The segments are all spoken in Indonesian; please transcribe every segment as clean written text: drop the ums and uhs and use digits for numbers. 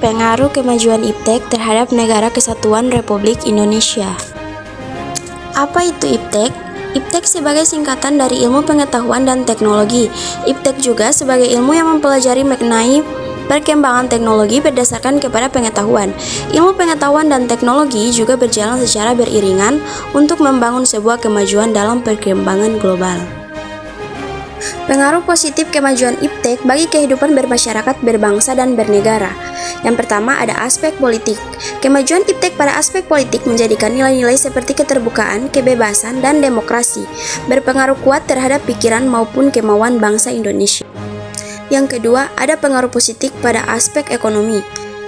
Pengaruh kemajuan iptek terhadap Negara Kesatuan Republik Indonesia. Apa itu iptek? Iptek sebagai singkatan dari Ilmu Pengetahuan dan Teknologi. Iptek juga sebagai ilmu yang mempelajari mengenai perkembangan teknologi berdasarkan kepada pengetahuan. Ilmu pengetahuan dan teknologi juga berjalan secara beriringan untuk membangun sebuah kemajuan dalam perkembangan global. Pengaruh positif kemajuan iptek bagi kehidupan bermasyarakat, berbangsa, dan bernegara. Yang pertama ada aspek politik. Kemajuan iptek pada aspek politik menjadikan nilai-nilai seperti keterbukaan, kebebasan, dan demokrasi berpengaruh kuat terhadap pikiran maupun kemauan bangsa Indonesia. Yang kedua, ada pengaruh positif pada aspek ekonomi,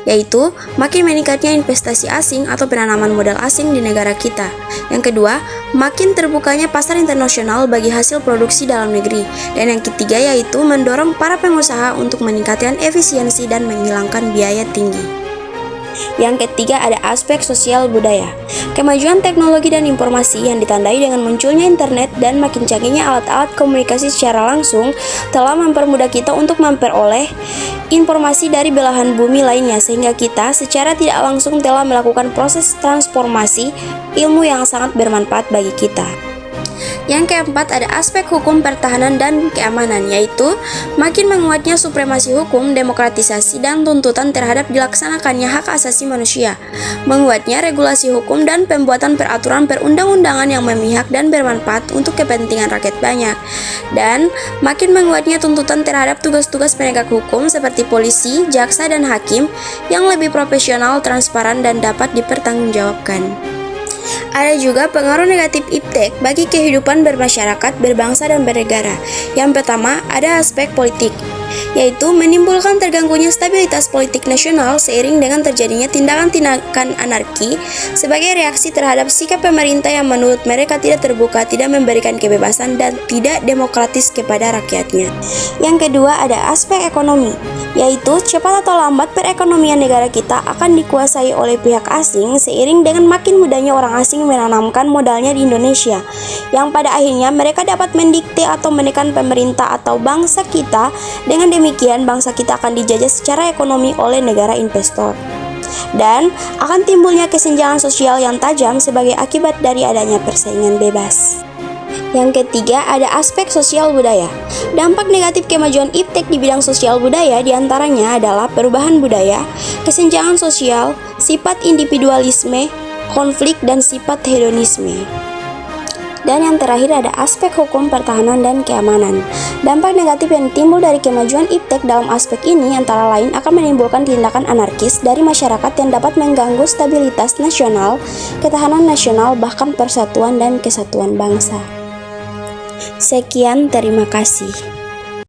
yaitu makin meningkatnya investasi asing atau penanaman modal asing di negara kita. Yang kedua, makin terbukanya pasar internasional bagi hasil produksi dalam negeri. Dan yang ketiga yaitu mendorong para pengusaha untuk meningkatkan efisiensi dan menghilangkan biaya tinggi. Yang ketiga ada aspek sosial budaya. Kemajuan teknologi dan informasi yang ditandai dengan munculnya internet dan makin canggihnya alat-alat komunikasi secara langsung telah mempermudah kita untuk memperoleh informasi dari belahan bumi lainnya, sehingga kita secara tidak langsung telah melakukan proses transformasi ilmu yang sangat bermanfaat bagi kita. Yang keempat ada aspek hukum pertahanan dan keamanan, yaitu makin menguatnya supremasi hukum, demokratisasi, dan tuntutan terhadap dilaksanakannya hak asasi manusia, menguatnya regulasi hukum dan pembuatan peraturan perundang-undangan yang memihak dan bermanfaat untuk kepentingan rakyat banyak, dan makin menguatnya tuntutan terhadap tugas-tugas penegak hukum seperti polisi, jaksa, dan hakim yang lebih profesional, transparan, dan dapat dipertanggungjawabkan. Ada juga pengaruh negatif iptek bagi kehidupan bermasyarakat, berbangsa, dan bernegara. Yang pertama, ada aspek politik, yaitu menimbulkan terganggunya stabilitas politik nasional seiring dengan terjadinya tindakan-tindakan anarki sebagai reaksi terhadap sikap pemerintah yang menurut mereka tidak terbuka, tidak memberikan kebebasan, dan tidak demokratis kepada rakyatnya. Yang kedua, ada aspek ekonomi, yaitu cepat atau lambat perekonomian negara kita akan dikuasai oleh pihak asing seiring dengan makin mudahnya orang asing menanamkan modalnya di Indonesia, yang pada akhirnya mereka dapat mendikte atau menekan pemerintah atau bangsa kita. Dengan demikian bangsa kita akan dijajah secara ekonomi oleh negara investor, dan akan timbulnya kesenjangan sosial yang tajam sebagai akibat dari adanya persaingan bebas. Yang ketiga ada aspek sosial budaya. Dampak negatif kemajuan iptek di bidang sosial budaya diantaranya adalah perubahan budaya, kesenjangan sosial, sifat individualisme, konflik, dan sifat hedonisme. Dan yang terakhir ada aspek hukum pertahanan dan keamanan. Dampak negatif yang timbul dari kemajuan iptek dalam aspek ini antara lain akan menimbulkan tindakan anarkis dari masyarakat yang dapat mengganggu stabilitas nasional, ketahanan nasional, bahkan persatuan dan kesatuan bangsa. Sekian, terima kasih.